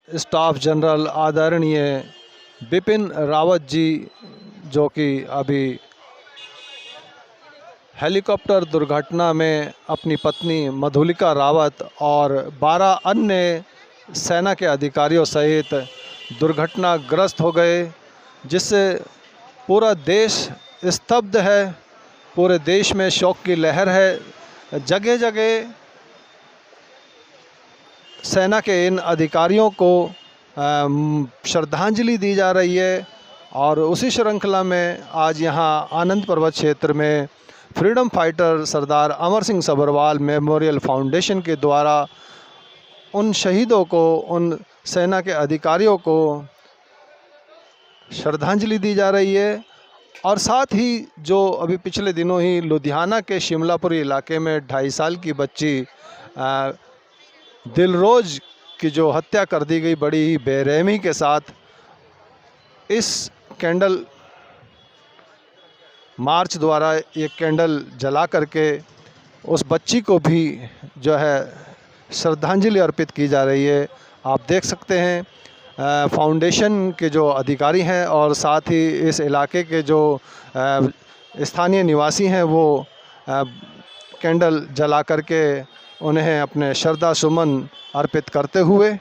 Staff general आदरणीय बिपिन रावत जी, जो कि अभी हेलीकॉप्टर दुर्घटना में अपनी पत्नी मधुलिका रावत और 12 अन्य सेना के अधिकारियों सहित दुर्घटनाग्रस्त हो गए, जिससे पूरा देश स्तब्ध है। पूरे देश में शोक की लहर है। जगह जगह सेना के इन अधिकारियों को श्रद्धांजलि दी जा रही है। और उसी श्रृंखला में आज यहाँ आनंद पर्वत क्षेत्र में फ्रीडम फाइटर सरदार अमर सिंह सभरवाल मेमोरियल फाउंडेशन के द्वारा उन शहीदों को, उन सेना के अधिकारियों को श्रद्धांजलि दी जा रही है। और साथ ही जो अभी पिछले दिनों ही लुधियाना के शिमलापुरी इलाके में 2.5 साल की बच्ची दिलरोज की जो हत्या कर दी गई बड़ी ही बेरहमी के साथ, इस कैंडल मार्च द्वारा ये कैंडल जला करके उस बच्ची को भी जो है श्रद्धांजलि अर्पित की जा रही है। आप देख सकते हैं फाउंडेशन के जो अधिकारी हैं और साथ ही इस इलाके के जो स्थानीय निवासी हैं वो कैंडल जला करके उन्हें अपने श्रद्धा सुमन अर्पित करते हुए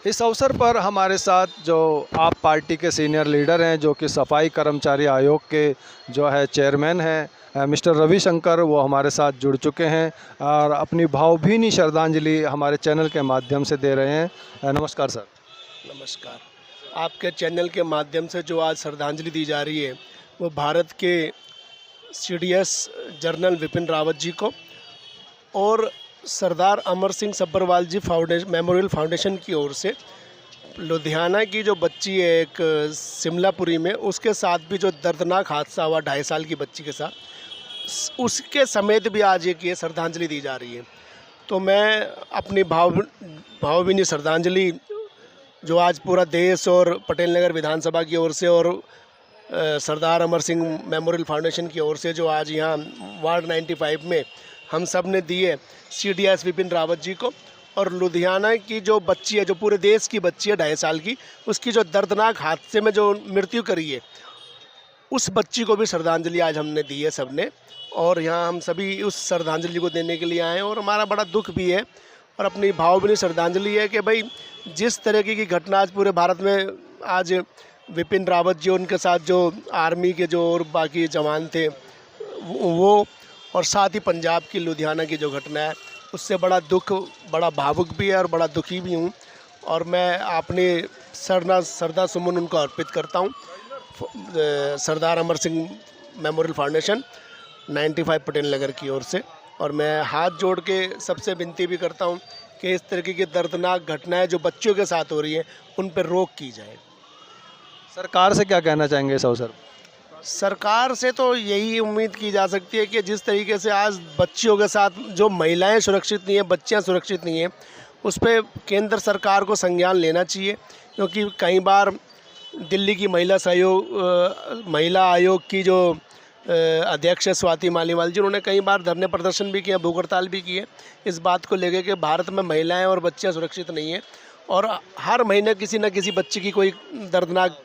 इस अवसर पर हमारे साथ जो आप पार्टी के सीनियर लीडर हैं, जो कि सफाई कर्मचारी आयोग के जो है चेयरमैन हैं मिस्टर रविशंकर, वो हमारे साथ जुड़ चुके हैं और अपनी भावभीनी श्रद्धांजलि हमारे चैनल के माध्यम से दे रहे हैं। नमस्कार सर। नमस्कार। आपके चैनल के माध्यम से जो आज श्रद्धांजलि दी जा रही है वो भारत के CDS जनरल विपिन रावत जी को और सरदार अमर सिंह सभरवाल जी मेमोरियल फाउंडेशन की ओर से लुधियाना की जो बच्ची है एक शिमलापुरी में, उसके साथ भी जो दर्दनाक हादसा हुआ 2.5 साल की बच्ची के साथ, उसके समेत भी आज एक ये श्रद्धांजलि दी जा रही है। तो मैं अपनी भावभीनी श्रद्धांजलि जो आज पूरा देश और पटेल नगर विधानसभा की ओर से और सरदार अमर सिंह मेमोरियल फाउंडेशन की ओर से जो आज यहाँ वार्ड 95 में हम सब ने दी है CDS विपिन रावत जी को, और लुधियाना की जो बच्ची है, जो पूरे देश की बच्ची है 2.5 साल की, उसकी जो दर्दनाक हादसे में जो मृत्यु करी है, उस बच्ची को भी श्रद्धांजलि आज हमने दी है सबने। और यहाँ हम सभी उस श्रद्धांजलि को देने के लिए आए हैं और हमारा बड़ा दुख भी है और अपनी भावभीनी श्रद्धांजलि है कि भाई जिस तरीके की घटना आज पूरे भारत में आज विपिन रावत जी, उनके साथ जो आर्मी के जो और बाकी जवान थे वो, और साथ ही पंजाब की लुधियाना की जो घटना है, उससे बड़ा दुख, बड़ा भावुक भी है और बड़ा दुखी भी हूँ। और मैं अपने श्रद्धा सुमन उनको अर्पित करता हूँ। सरदार अमर सिंह मेमोरियल फाउंडेशन 95 पटेल नगर की ओर से। और मैं हाथ जोड़ के सबसे विनती भी करता हूँ कि इस तरीके की दर्दनाक घटनाएं जो बच्चों के साथ हो रही है उन पर रोक की जाए। सरकार से क्या कहना चाहेंगे इस अवसर पर? सरकार से तो यही उम्मीद की जा सकती है कि जिस तरीके से आज बच्चियों के साथ जो महिलाएं सुरक्षित नहीं हैं, बच्चियां सुरक्षित नहीं हैं, उस पर केंद्र सरकार को संज्ञान लेना चाहिए। क्योंकि कई बार दिल्ली की महिला आयोग की जो अध्यक्ष है स्वाति मालीवाल जी, उन्होंने कई बार धरने प्रदर्शन भी किया, भूख हड़ताल भी की है इस बात को लेकर कि भारत में महिलाएं और बच्चियां सुरक्षित नहीं हैं। और हर महीने किसी न किसी बच्ची की कोई दर्दनाक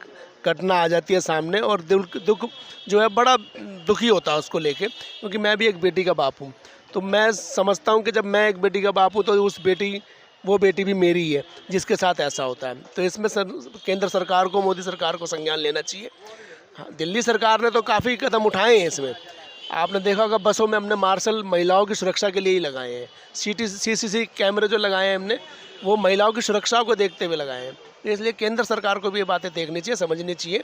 घटना आ जाती है सामने और दुख जो है बड़ा दुखी होता है उसको लेके। क्योंकि मैं भी एक बेटी का बाप हूँ, तो मैं समझता हूँ कि जब मैं एक बेटी का बाप हूँ तो वो बेटी भी मेरी है जिसके साथ ऐसा होता है। तो इसमें केंद्र सरकार को, मोदी सरकार को संज्ञान लेना चाहिए। हाँ, दिल्ली सरकार ने तो काफ़ी कदम उठाए हैं इसमें। आपने देखा होगा बसों में हमने मार्शल महिलाओं की सुरक्षा के लिए ही लगाए हैं। CCTV कैमरे जो लगाए हैं हमने, वो महिलाओं की सुरक्षा को देखते हुए लगाए हैं। तो इसलिए केंद्र सरकार को भी ये बातें देखनी चाहिए, समझनी चाहिए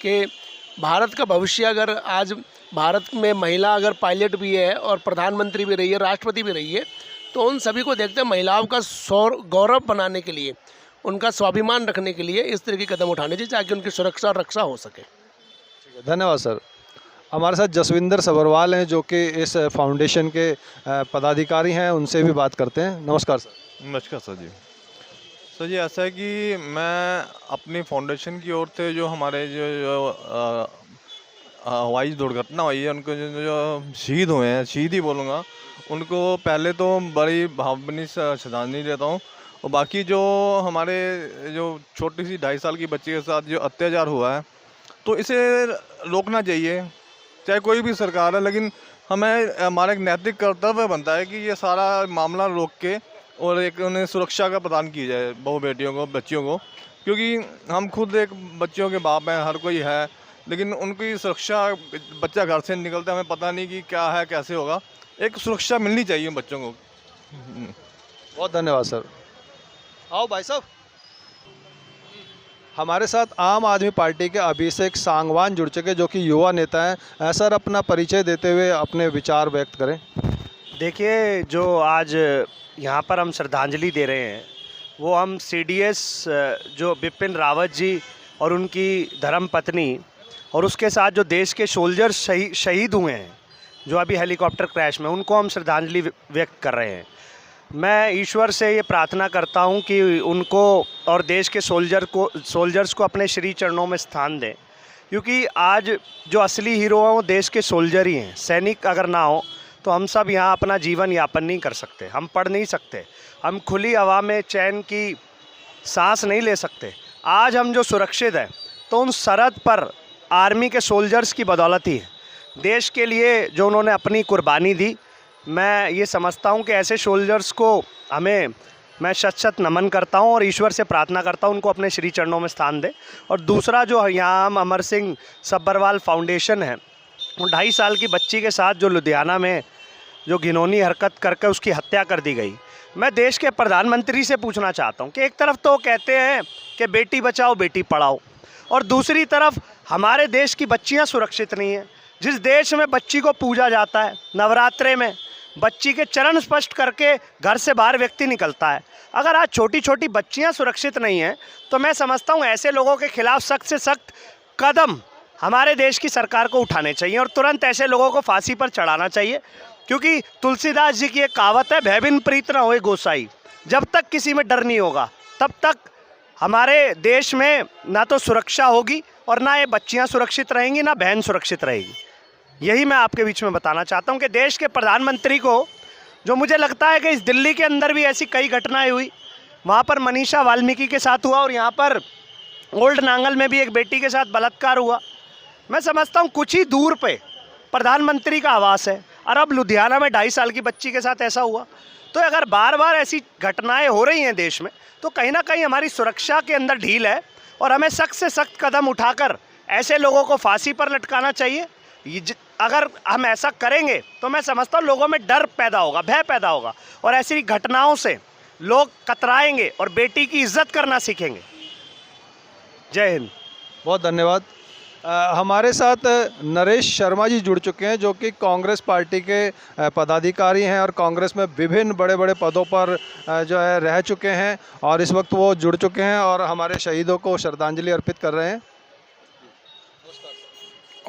कि भारत का भविष्य, अगर आज भारत में महिला अगर पायलट भी है और प्रधानमंत्री भी रही है, राष्ट्रपति भी रही है, तो उन सभी को देखते महिलाओं का गौरव बनाने के लिए, उनका स्वाभिमान रखने के लिए इस तरह के कदम उठाने चाहिए ताकि उनकी सुरक्षा और रक्षा हो सके। धन्यवाद सर। हमारे साथ जसविंदर सभरवाल हैं जो कि इस फाउंडेशन के पदाधिकारी हैं, उनसे भी बात करते हैं। नमस्कार सर। नमस्कार सर जी। सर जी, ऐसा है कि मैं अपनी फाउंडेशन की ओर से जो हमारे जो हवाई दुर्घटना हुई है, उनको जो शहीद हुए हैं, शहीद ही बोलूँगा, उनको पहले तो बड़ी भावभीनी श्रद्धांजलि देता हूँ। और बाकी जो हमारे जो छोटी सी 2.5 साल की बच्ची के साथ जो अत्याचार हुआ है, तो इसे रोकना चाहिए, चाहे कोई भी सरकार है, लेकिन हमें हमारा एक नैतिक कर्तव्य बनता है कि ये सारा मामला रोक के और एक उन्हें सुरक्षा का प्रदान की जाए, बहू बेटियों को, बच्चियों को, क्योंकि हम खुद एक बच्चियों के बाप हैं, हर कोई है, लेकिन उनकी सुरक्षा, बच्चा घर से निकलता है, हमें पता नहीं कि क्या है, कैसे होगा, एक सुरक्षा मिलनी चाहिए बच्चों को। बहुत धन्यवाद सर। आओ भाई साहब। हमारे साथ आम आदमी पार्टी के अभिषेक सांगवान जुड़ चुके, जो कि युवा नेता हैं। सर, अपना परिचय देते हुए अपने विचार व्यक्त करें। देखिए, जो आज यहाँ पर हम श्रद्धांजलि दे रहे हैं, वो हम CDS जो बिपिन रावत जी और उनकी धर्मपत्नी और उसके साथ जो देश के सोल्जर्स शहीद हुए हैं, जो अभी हेलीकॉप्टर क्रैश में, उनको हम श्रद्धांजलि व्यक्त कर रहे हैं। मैं ईश्वर से ये प्रार्थना करता हूँ कि उनको और देश के सोल्जर्स को अपने श्री चरणों में स्थान दें, क्योंकि आज जो असली हीरो हैं वो देश के सोल्जर ही हैं। सैनिक अगर ना हो तो हम सब यहाँ अपना जीवन यापन नहीं कर सकते, हम पढ़ नहीं सकते, हम खुली हवा में चैन की सांस नहीं ले सकते। आज हम जो सुरक्षित हैं तो उन सरहद पर आर्मी के सोल्जर्स की बदौलत ही है। देश के लिए जो उन्होंने अपनी कुर्बानी दी, मैं ये समझता हूँ कि ऐसे सोल्जर्स को मैं शत नमन करता हूँ और ईश्वर से प्रार्थना करता हूँ उनको अपने श्री चरणों में स्थान दे। और दूसरा, जो यहाँ हम अमर सिंह सब्बरवाल फाउंडेशन है, वो 2.5 साल की बच्ची के साथ जो लुधियाना में जो घिनौनी हरकत करके उसकी हत्या कर दी गई, मैं देश के प्रधानमंत्री से पूछना चाहता हूँ कि एक तरफ तो कहते हैं कि बेटी बचाओ बेटी पढ़ाओ, और दूसरी तरफ हमारे देश की बच्चियाँ सुरक्षित नहीं हैं। जिस देश में बच्ची को पूजा जाता है, नवरात्रे में बच्ची के चरण स्पर्श करके घर से बाहर व्यक्ति निकलता है, अगर आज छोटी छोटी बच्चियां सुरक्षित नहीं हैं, तो मैं समझता हूं ऐसे लोगों के खिलाफ सख्त से सख्त कदम हमारे देश की सरकार को उठाने चाहिए और तुरंत ऐसे लोगों को फांसी पर चढ़ाना चाहिए। क्योंकि तुलसीदास जी की एक कहावत है, भय बिन प्रीत न होए गोसाई। जब तक किसी में डर नहीं होगा, तब तक हमारे देश में ना तो सुरक्षा होगी और ना ये बच्चियाँ सुरक्षित रहेंगी, ना बहन सुरक्षित रहेगी। यही मैं आपके बीच में बताना चाहता हूं कि देश के प्रधानमंत्री को, जो मुझे लगता है कि इस दिल्ली के अंदर भी ऐसी कई घटनाएं हुई, वहां पर मनीषा वाल्मीकि के साथ हुआ और यहाँ पर ओल्ड नांगल में भी एक बेटी के साथ बलात्कार हुआ। मैं समझता हूं कुछ ही दूर पे प्रधानमंत्री का आवास है, और अब लुधियाना में 2.5 साल की बच्ची के साथ ऐसा हुआ। तो अगर बार बार ऐसी घटनाएँ हो रही हैं देश में, तो कहीं ना कहीं हमारी सुरक्षा के अंदर ढील है और हमें सख्त से सख्त कदम उठाकर ऐसे लोगों को फांसी पर लटकाना चाहिए। अगर हम ऐसा करेंगे तो मैं समझता हूँ लोगों में डर पैदा होगा, भय पैदा होगा, और ऐसी घटनाओं से लोग कतराएंगे और बेटी की इज्जत करना सीखेंगे। जय हिंद। बहुत धन्यवाद। हमारे साथ नरेश शर्मा जी जुड़ चुके हैं, जो कि कांग्रेस पार्टी के पदाधिकारी हैं और कांग्रेस में विभिन्न बड़े बड़े पदों पर जो है रह चुके हैं, और इस वक्त वो जुड़ चुके हैं और हमारे शहीदों को श्रद्धांजलि अर्पित कर रहे हैं।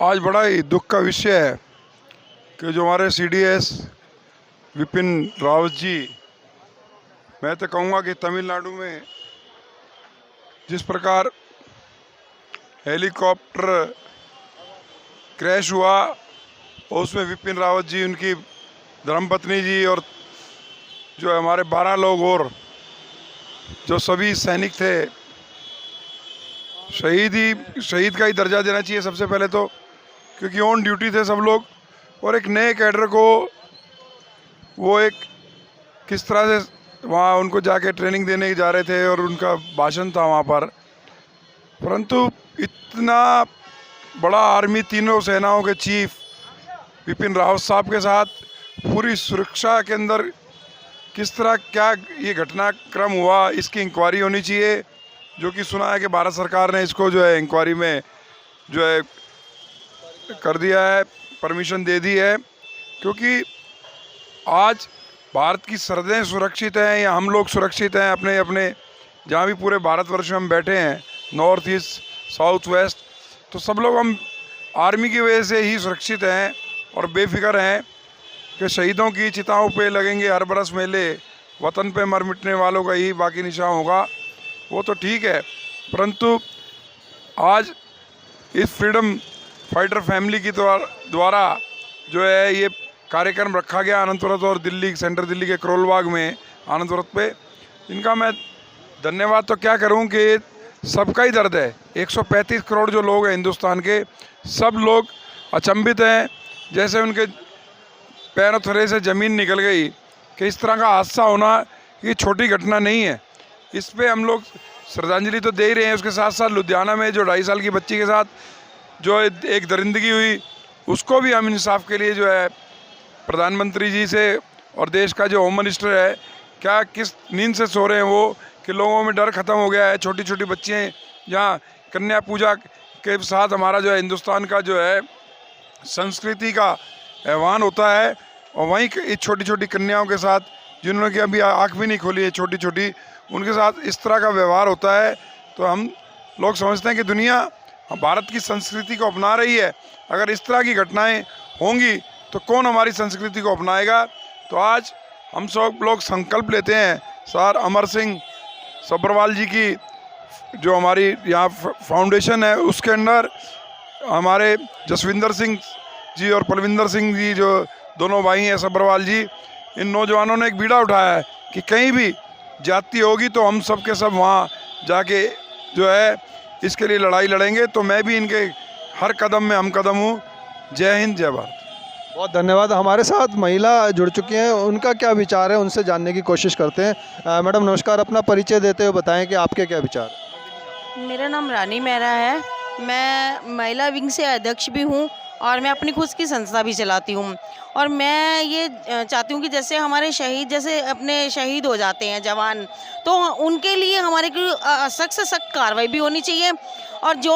आज बड़ा ही दुख का विषय है कि जो हमारे CDS विपिन रावत जी, मैं तो कहूँगा कि तमिलनाडु में जिस प्रकार हेलीकॉप्टर क्रैश हुआ और उसमें विपिन रावत जी, उनकी धर्मपत्नी जी और जो हमारे 12 लोग और जो सभी सैनिक थे, शहीद का ही दर्जा देना चाहिए सबसे पहले तो, क्योंकि ऑन ड्यूटी थे सब लोग। और एक नए कैडर को वो एक किस तरह से वहाँ उनको जाके ट्रेनिंग देने जा रहे थे और उनका भाषण था वहाँ पर, परंतु इतना बड़ा आर्मी, तीनों सेनाओं के चीफ विपिन रावत साहब के साथ पूरी सुरक्षा के अंदर किस तरह क्या ये घटनाक्रम हुआ, इसकी इंक्वायरी होनी चाहिए। जो कि सुना है कि भारत सरकार ने इसको जो है इंक्वायरी में जो है कर दिया है, परमिशन दे दी है, क्योंकि आज भारत की सरहदें सुरक्षित हैं या हम लोग सुरक्षित हैं अपने अपने जहाँ भी पूरे भारतवर्ष में हम बैठे हैं, नॉर्थ ईस्ट, साउथ वेस्ट, तो सब लोग हम आर्मी की वजह से ही सुरक्षित हैं और बेफिक्र हैं कि शहीदों की चिताओं पे लगेंगे हर बरस मेले, वतन पे मर मिटने वालों का ही बाकी निशान होगा। वो तो ठीक है, परंतु आज इस फ्रीडम फाइटर फैमिली की द्वारा जो है ये कार्यक्रम रखा गया अनंत वरत और दिल्ली सेंट्रल दिल्ली के करोल बाग में आनंद वरत पे। इनका मैं धन्यवाद तो क्या करूं कि सबका ही दर्द है। 135 करोड़ जो लोग हैं हिंदुस्तान के, सब लोग अचंभित हैं। जैसे उनके पैरों थले से ज़मीन निकल गई कि इस तरह का हादसा होना ये छोटी घटना नहीं है। इस पे हम लोग श्रद्धांजलि तो दे ही रहे हैं, उसके साथ साथ लुधियाना में जो 2.5 साल की बच्ची के साथ जो एक दरिंदगी हुई, उसको भी हम इंसाफ के लिए जो है प्रधानमंत्री जी से और देश का जो होम मिनिस्टर है, क्या किस नींद से सो रहे हैं वो कि लोगों में डर ख़त्म हो गया है। छोटी छोटी बच्चियाँ जहाँ कन्या पूजा के साथ हमारा जो है हिंदुस्तान का जो है संस्कृति का आह्वान होता है, और वहीं इस छोटी छोटी कन्याओं के साथ जिन्होंने कि अभी आँख भी नहीं खोली है छोटी छोटी, उनके साथ इस तरह का व्यवहार होता है। तो हम लोग समझते हैं कि दुनिया भारत की संस्कृति को अपना रही है। अगर इस तरह की घटनाएं होंगी तो कौन हमारी संस्कृति को अपनाएगा। तो आज हम सब लोग संकल्प लेते हैं सर अमर सिंह सब्रवाल जी की जो हमारी यहाँ फाउंडेशन है, उसके अंदर हमारे जसविंदर सिंह जी और पलविंदर सिंह जी जो दोनों भाई हैं सब्रवाल जी, इन नौजवानों ने एक बीड़ा उठाया है कि कहीं भी जाति होगी तो हम सब के सब वहाँ जाके जो है इसके लिए लड़ाई लड़ेंगे। तो मैं भी इनके हर कदम में हम कदम हूँ। जय हिंद, जय भारत। बहुत धन्यवाद। हमारे साथ महिला जुड़ चुकी हैं, उनका क्या विचार है उनसे जानने की कोशिश करते हैं। मैडम नमस्कार, अपना परिचय देते हुए बताएं कि आपके क्या विचार। मेरा नाम रानी मेहरा है, मैं महिला विंग से अध्यक्ष भी हूँ और मैं अपनी खुद की संस्था भी चलाती हूँ। और मैं ये चाहती हूँ कि जैसे हमारे शहीद जैसे अपने शहीद हो जाते हैं जवान, तो उनके लिए हमारे को सख्त से सख्त कार्रवाई भी होनी चाहिए। और जो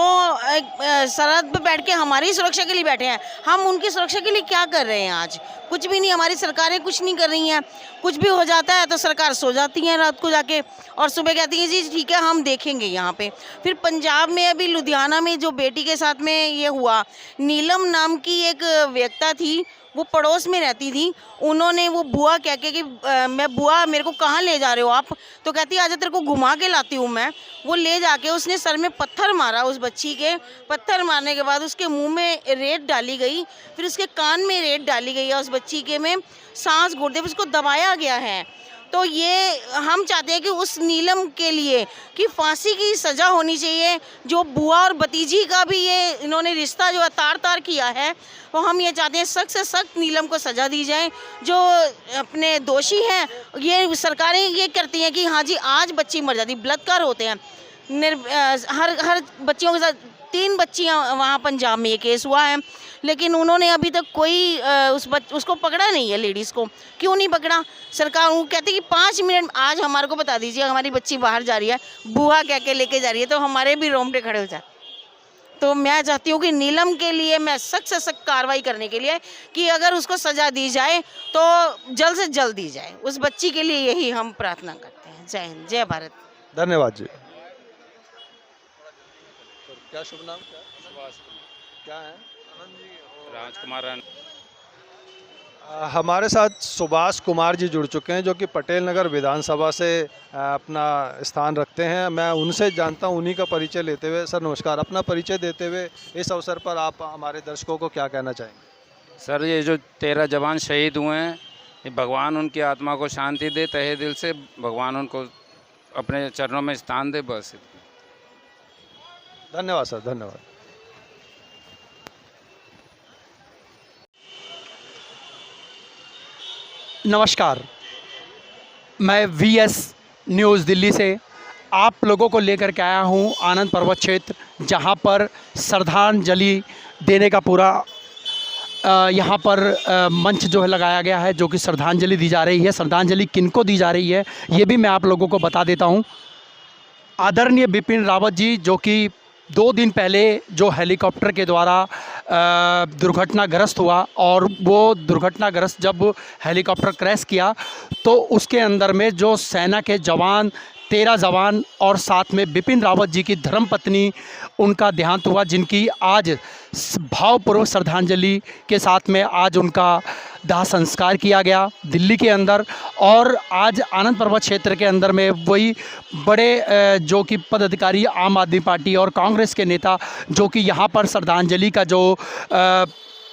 सरहद पे बैठ के हमारी सुरक्षा के लिए बैठे हैं, हम उनकी सुरक्षा के लिए क्या कर रहे हैं? आज कुछ भी नहीं, हमारी सरकारें कुछ नहीं कर रही हैं। कुछ भी हो जाता है तो सरकार सो जाती है रात को जाके, और सुबह कहती है जी ठीक है हम देखेंगे यहाँ पे। फिर पंजाब में अभी लुधियाना में जो बेटी के साथ में ये हुआ, नीलम नाम की एक व्यक्ति थी, वो पड़ोस में रहती थी। उन्होंने वो बुआ कह के कि मैं बुआ मेरे को कहाँ ले जा रहे हो आप, तो कहती आजा तेरे को घुमा के लाती हूँ मैं। वो ले जाके उसने सर में पत्थर मारा उस बच्ची के। पत्थर मारने के बाद उसके मुंह में रेत डाली गई, फिर उसके कान में रेत डाली गई है, उस बच्ची के में सांस घुटते उसको दबाया गया है। तो ये हम चाहते हैं कि उस नीलम के लिए कि फांसी की सज़ा होनी चाहिए। जो बुआ और भतीजी का भी ये इन्होंने रिश्ता जो है तार तार किया है, तो हम ये चाहते हैं सख्त से सख्त नीलम को सज़ा दी जाए। जो अपने दोषी हैं, ये सरकारें ये करती हैं कि हाँ जी आज बच्ची मर जाती, बलात्कार होते हैं हर बच्चियों के साथ। 3 बच्चियाँ वहाँ पंजाब में ये केस हुआ है, लेकिन उन्होंने अभी तक कोई उसको पकड़ा नहीं है, लेडीज़ को। क्यों नहीं पकड़ा? सरकार वो कहती कि 5 मिनट आज हमारे को बता दीजिए हमारी बच्ची बाहर जा रही है, बुआ कह के लेके जा रही है, तो हमारे भी रोंगटे खड़े हो जाए। तो मैं चाहती हूँ कि नीलम के लिए मैं सख्त से सख्त कार्रवाई करने के लिए कि अगर उसको सज़ा दी जाए तो जल्द से जल्द दी जाए। उस बच्ची के लिए यही हम प्रार्थना करते हैं। जय हिंद, जय भारत। धन्यवाद जी। क्या शुभ नाम क्या है? राजकुमार। हमारे साथ सुभाष कुमार जी जुड़ चुके हैं जो कि पटेल नगर विधानसभा से अपना स्थान रखते हैं। मैं उनसे जानता हूं, उन्हीं का परिचय लेते हुए। सर नमस्कार, अपना परिचय देते हुए इस अवसर पर आप हमारे दर्शकों को क्या कहना चाहेंगे? सर ये जो 13 जवान शहीद हुए हैं, ये भगवान उनकी आत्मा को शांति दे, तहे दिल से भगवान उनको अपने चरणों में स्थान दे, बस। धन्यवाद सर, धन्यवाद। नमस्कार, मैं VS न्यूज़ दिल्ली से आप लोगों को लेकर के आया हूं आनंद पर्वत क्षेत्र, जहां पर श्रद्धांजलि देने का पूरा यहाँ पर मंच जो है लगाया गया है, जो कि श्रद्धांजलि दी जा रही है। श्रद्धांजलि किनको दी जा रही है ये भी मैं आप लोगों को बता देता हूँ। आदरणीय बिपिन रावत जी, जो कि 2 दिन पहले जो हेलीकॉप्टर के द्वारा दुर्घटनाग्रस्त हुआ, और वो दुर्घटनाग्रस्त जब हेलीकॉप्टर क्रैश किया तो उसके अंदर में जो सेना के जवान 13 जवान और साथ में बिपिन रावत जी की धर्मपत्नी, उनका देहांत हुआ, जिनकी आज भावपूर्वक श्रद्धांजलि के साथ में आज उनका दाह संस्कार किया गया दिल्ली के अंदर। और आज आनंद पर्वत क्षेत्र के अंदर में वही बड़े जो कि पदाधिकारी आम आदमी पार्टी और कांग्रेस के नेता जो कि यहाँ पर श्रद्धांजलि का जो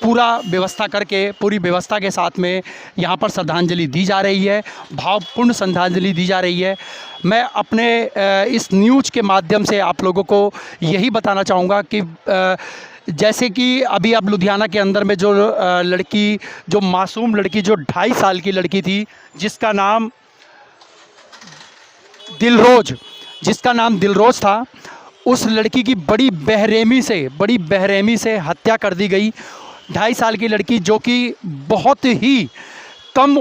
पूरा व्यवस्था करके पूरी व्यवस्था के साथ में यहाँ पर श्रद्धांजलि दी जा रही है, भावपूर्ण श्रद्धांजलि दी जा रही है। मैं अपने इस न्यूज़ के माध्यम से आप लोगों को यही बताना चाहूँगा कि जैसे कि अभी अब लुधियाना के अंदर में जो लड़की, जो मासूम लड़की, जो 2.5 साल की लड़की थी जिसका नाम दिलरोज था, उस लड़की की बड़ी बेरहमी से हत्या कर दी गई। 2.5 साल की लड़की जो कि बहुत ही कम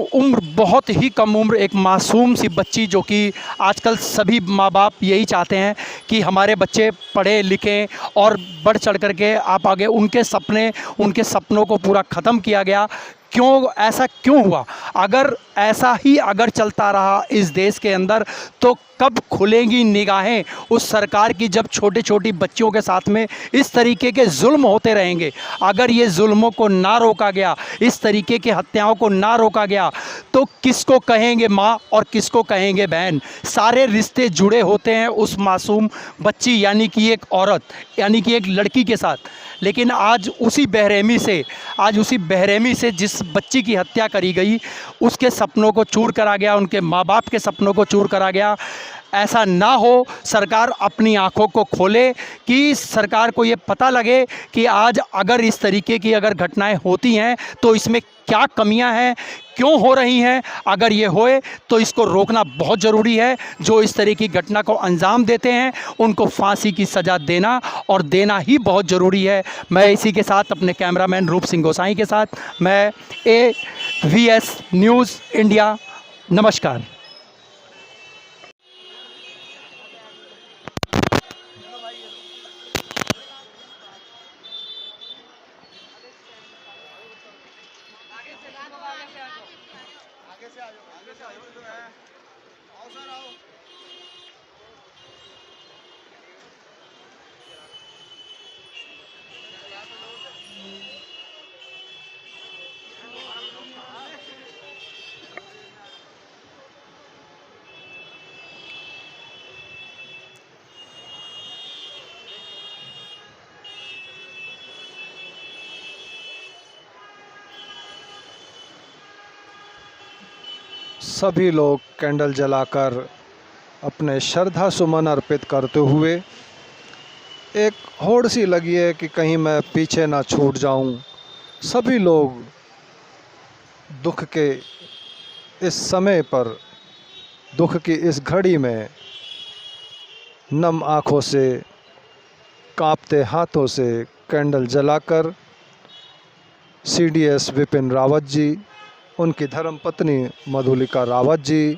उम्र एक मासूम सी बच्ची, जो कि आजकल सभी माँ बाप यही चाहते हैं कि हमारे बच्चे पढ़े लिखें और बढ़ चढ़ कर के आप आगे, उनके सपनों को पूरा ख़त्म किया गया। ऐसा क्यों हुआ? अगर ऐसा ही चलता रहा इस देश के अंदर तो कब खुलेंगी निगाहें उस सरकार की, जब छोटी छोटी बच्चियों के साथ में इस तरीके के जुल्म होते रहेंगे। अगर ये जुल्मों को ना रोका गया, इस तरीके की हत्याओं को ना रोका गया, तो किसको कहेंगे माँ और किसको कहेंगे बहन? सारे रिश्ते जुड़े होते हैं उस मासूम बच्ची यानी कि एक औरत, यानी कि एक लड़की के साथ। लेकिन आज उसी बेरहमी से जिस बच्ची की हत्या करी गई, उसके सपनों को चूर करा गया, उनके माँ बाप के सपनों को चूर करा गया। ऐसा ना हो, सरकार अपनी आंखों को खोले, कि सरकार को ये पता लगे कि आज अगर इस तरीके की घटनाएं होती हैं तो इसमें क्या कमियां हैं, क्यों हो रही हैं। अगर ये होए तो इसको रोकना बहुत ज़रूरी है। जो इस तरह की घटना को अंजाम देते हैं उनको फांसी की सज़ा देना और देना ही बहुत ज़रूरी है। मैं इसी के साथ अपने कैमरामैन रूप सिंह गोसाई के साथ मैं AVS न्यूज़ इंडिया, नमस्कार। सभी लोग कैंडल जलाकर अपने श्रद्धा सुमन अर्पित करते हुए, एक होड़ सी लगी है कि कहीं मैं पीछे ना छूट जाऊं। सभी लोग दुख के इस समय पर, दुख की इस घड़ी में नम आँखों से, कांपते हाथों से कैंडल जलाकर CDS विपिन रावत जी, उनकी धर्मपत्नी मधुलिका रावत जी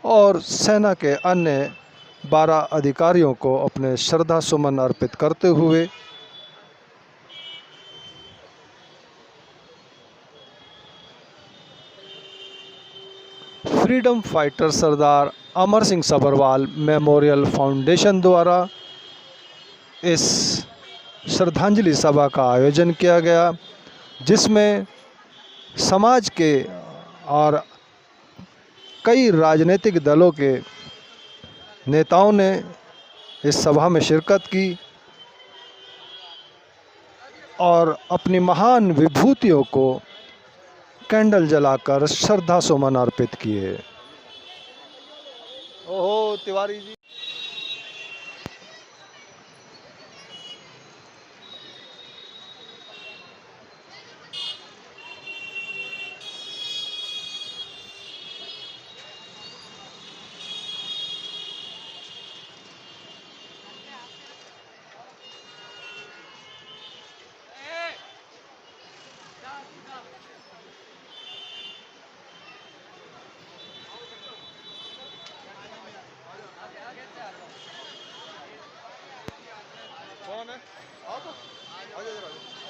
और सेना के अन्य 12 अधिकारियों को अपने श्रद्धा सुमन अर्पित करते हुए फ्रीडम फाइटर सरदार अमर सिंह सभरवाल मेमोरियल फाउंडेशन द्वारा इस श्रद्धांजलि सभा का आयोजन किया गया, जिसमें समाज के और कई राजनीतिक दलों के नेताओं ने इस सभा में शिरकत की और अपनी महान विभूतियों को कैंडल जलाकर श्रद्धा सुमन अर्पित किए। ओहो तिवारी जी। कौन है? आओ तो, आ जाओ।